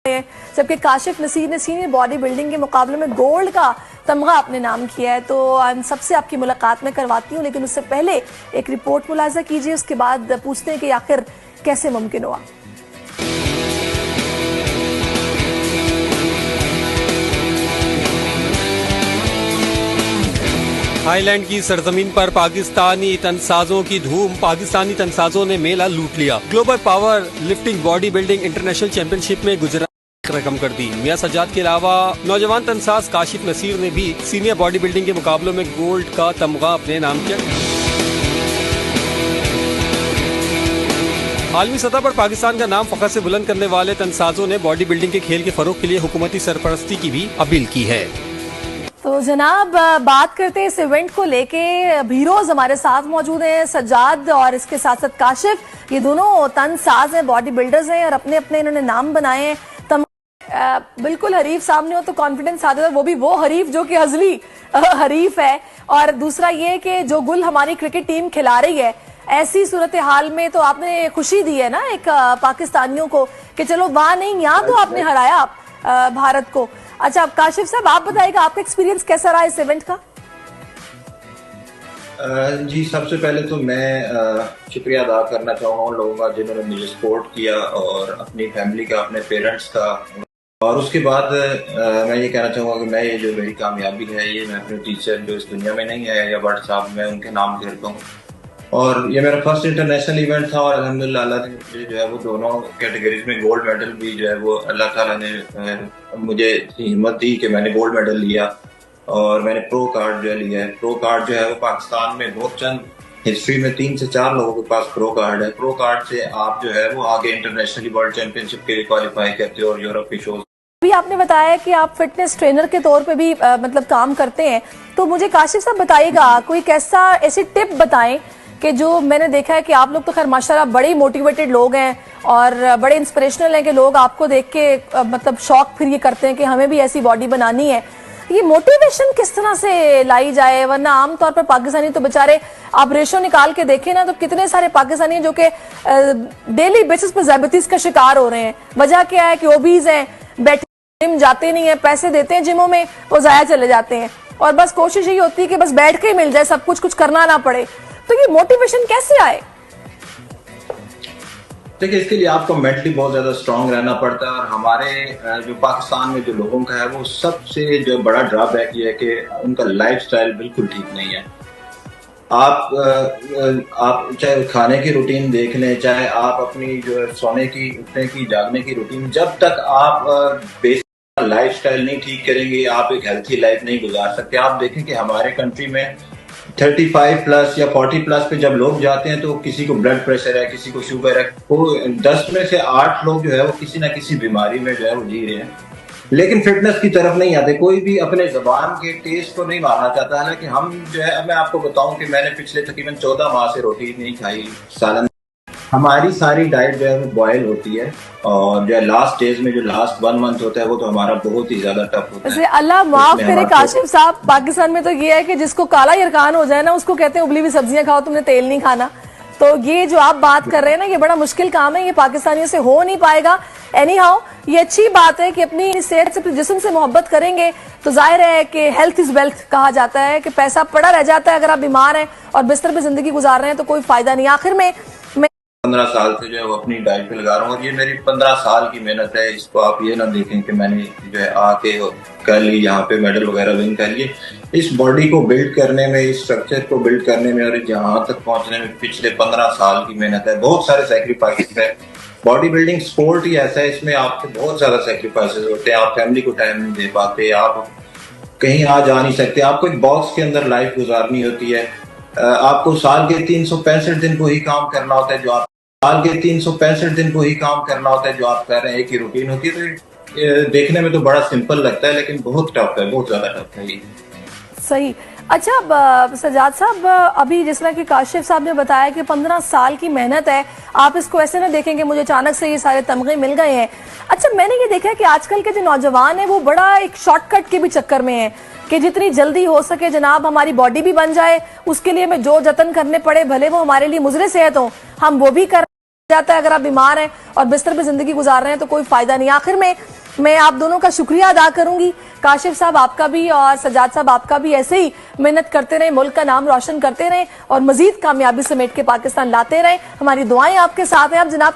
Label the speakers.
Speaker 1: जबकि काशिफ नसीर ने senior body building के मुकाबले में गोल्ड का तमगा अपने नाम किया है। तो सबसे आपकी मुलाकात में करवाती हूँ, लेकिन उससे पहले एक रिपोर्ट मुलाजा कीजिए, उसके बाद पूछते हैं कि आखिर कैसे मुमकिन हुआ।
Speaker 2: थाईलैंड की सरजमीन पर पाकिस्तानी तनसाजों की धूम। पाकिस्तानी तनसाजों ने मेला लूट लिया। Global power lifting body building international championship में गुजरात रकम कर दी। मियां सज्जाद के अलावा नौजवान तनसाज काशिफ नसीर ने भी सीनियर बॉडी बिल्डिंग के मुकाबलों में गोल्ड का तमगा अपने नाम किया। आलमी सतह पर पाकिस्तान का नाम फखर से बुलंद करने वाले तनसाजों ने बॉडी बिल्डिंग के खेल के फरोग के लिए हुकूमती सरपरस्ती की भी अपील की है।
Speaker 1: तो जनाब, बात करते हैं इस इवेंट को लेके। हीरोज हमारे साथ मौजूद हैं, सज्जाद और इसके साथ साथ काशिफ। ये दोनों तनसाज हैं, बॉडी बिल्डर्स हैं और अपने अपने इन्होंने नाम बनाए हैं। बिल्कुल हरीफ सामने हो तो कॉन्फिडेंस आता है, वो भी वो हरीफ जो कि हजली हरीफ है। और दूसरा ये कि जो गुल हमारी क्रिकेट टीम खिला रही है, ऐसी सूरत हाल में तो आपने खुशी दी है ना एक पाकिस्तानियों को कि चलो वहां नहीं, यहाँ तो आपने हराया आप भारत को। अच्छा काशिफ साहब, आप बताइएगा आपका एक्सपीरियंस कैसा रहा इस इवेंट का?
Speaker 3: जी, सबसे पहले तो मैं शुक्रिया अदा करना चाहूँगा उन लोगों का जिन्होंने मुझे सपोर्ट किया, और अपनी फैमिली का, अपने पेरेंट्स का। और उसके बाद मैं ये कहना चाहूँगा कि मैं ये जो मेरी कामयाबी है, ये मैं अपने टीचर जो इस दुनिया में नहीं है या बट साहब, मैं उनके नाम करता हूँ। और ये मेरा फर्स्ट इंटरनेशनल इवेंट था, और अल्हम्दुलिल्लाह अल्लाह ने मुझे जो है वो दोनों कैटेगरीज में गोल्ड मेडल भी जो है वो अल्लाह ताला ने मुझे हिम्मत दी कि मैंने गोल्ड मेडल लिया। और मैंने प्रो कार्ड जो है लिया है। प्रो कार्ड जो है वो पाकिस्तान में बहुत चंद हिस्ट्री में 3 से 4 लोगों के पास प्रो कार्ड है। प्रो कार्ड से आप जो है वो आगे इंटरनेशनली वर्ल्ड चैंपियनशिप के लिए क्वालिफाई करते हो और यूरोप के शोज।
Speaker 1: अभी आपने बताया कि आप फिटनेस ट्रेनर के तौर पे भी मतलब काम करते हैं, तो मुझे काशिफ साहब बताइएगा कोई ऐसी टिप बताएं कि जो मैंने देखा है कि आप लोग तो खैर माशाल्लाह बड़े मोटिवेटेड लोग हैं और बड़े इंस्पिरेशनल हैं कि लोग आपको देख के मतलब शौक फिर ये करते हैं कि हमें भी ऐसी बॉडी बनानी है। ये मोटिवेशन किस तरह से लाई जाए? वरना आमतौर पर पाकिस्तानी तो बेचारे, आप रेशो निकाल के देखें ना तो कितने सारे पाकिस्तानी हैं जो कि डेली बेसिस पर डायबिटीज का शिकार हो रहे हैं। वजह क्या है कि ओबीज हैं, बैठे जिम जाते नहीं है, पैसे देते हैं जिमों में, वो जाया चले जाते हैं और बस कोशिश यही होती है कि बस बैठ के ही मिल जाए सब कुछ करना ना पड़े। तो ये मोटिवेशन कैसे आए?
Speaker 3: देखिए, इसके लिए आपको मेंटली बहुत ज्यादा स्ट्रांग रहना पड़ता है। और हमारे जो पाकिस्तान में जो लोगों का है, वो सबसे जो बड़ा ड्रॉबैक ये है कि उनका लाइफस्टाइल बिल्कुल ठीक नहीं है। आप चाहे खाने की रूटीन देख लें, चाहे आप अपनी जो है सोने की, उठने की, जागने की रूटीन, जब तक आप बेसिक लाइफस्टाइल नहीं ठीक करेंगे, आप एक हेल्थी लाइफ नहीं गुजार सकते। आप देखें कि हमारे कंट्री में 35 प्लस या 40 प्लस पे जब लोग जाते हैं तो किसी को ब्लड प्रेशर है, किसी को शुगर है, वो 10 में से 8 लोग जो है वो किसी ना किसी बीमारी में जो है वो जी रहे हैं, लेकिन फिटनेस की तरफ नहीं आते। कोई भी अपने जबान के टेस्ट को नहीं मारना चाहता। हालांकि हम जो है, मैं आपको बताऊं कि मैंने पिछले तकरीबन 14 माह से रोटी नहीं खाई, सालन। हमारी सारी डाइट जो है वो बॉयल होती है, और जो है लास्ट डेज में जो लास्ट 1 मंथ होता है वो तो हमारा बहुत ही ज्यादा टफ होता है।
Speaker 1: अल्लाह माफ करे काशिफ साहब, पाकिस्तान में तो ये है कि जिसको काला यरकान हो जाए ना, उसको कहते हैं उबली हुई सब्जियां खाओ, तुमने तेल नहीं खाना। तो ये जो आप बात कर रहे हैं ना, ये बड़ा मुश्किल काम है, ये पाकिस्तानियों से हो नहीं पाएगा। एनी हाउ, ये अच्छी बात है कि अपनी सेहत से, अपने जिस्म से मोहब्बत करेंगे तो जाहिर है कि हेल्थ इज वेल्थ कहा जाता है कि पैसा पड़ा रह जाता है अगर आप बीमार हैं और बिस्तर पे जिंदगी गुजार रहे हैं तो कोई फायदा नहीं। आखिर में
Speaker 3: 15 साल से जो है वो अपनी डाइट पे लगा रहा हूँ, और ये मेरी 15 साल की मेहनत है। इसको आप ये ना देखें कि मैंने जो है आके कर ली, यहाँ पे मेडल वगैरह विन कर लिए। इस बॉडी को बिल्ड करने में, इस स्ट्रक्चर को बिल्ड करने में और यहाँ तक पहुंचने में पिछले 15 साल की मेहनत है। बहुत सारे सैक्रिफाइस है। बॉडी बिल्डिंग स्पोर्ट ही ऐसा है, इसमें आपको बहुत ज्यादा सैक्रिफाइसेस होते हैं। आप फैमिली को टाइम नहीं दे पाते, आप कहीं आ जा नहीं सकते, आपको एक बॉक्स के अंदर लाइफ गुजारनी होती है। आपको साल के 365 दिन को ही काम करना होता है, जो आप साल के 365 दिन को ही काम करना होता है जो आप कर रहे हैं, एक ही रूटीन होती है। तो देखने में तो बड़ा सिंपल लगता है, लेकिन बहुत टफ है, बहुत ज्यादा टफ है ये।
Speaker 1: सही। अच्छा सज्जाद साहब, अभी जिस तरह की काशिफ साहब ने बताया कि 15 साल की मेहनत है, आप इसको ऐसे ना देखें कि मुझे अचानक से ये सारे तमगे मिल गए हैं। अच्छा, मैंने ये देखा कि आजकल के जो नौजवान है वो बड़ा एक शॉर्टकट के भी चक्कर में है कि जितनी जल्दी हो सके जनाब हमारी बॉडी भी बन जाए, उसके लिए हमें जो जतन करने पड़े, भले वो हमारे लिए मुजरे सेहत हो, हम वो भी कर जाता है अगर आप बीमार हैं और बिस्तर पे जिंदगी गुजार रहे हैं तो कोई फायदा नहीं। आखिर में मैं आप दोनों का शुक्रिया अदा करूंगी, काशिफ साहब आपका भी और सज्जाद साहब आपका भी। ऐसे ही मेहनत करते रहे, मुल्क का नाम रोशन करते रहे और मजीद कामयाबी समेट के पाकिस्तान लाते रहे। हमारी दुआएं आपके साथ हैं। अब जनाब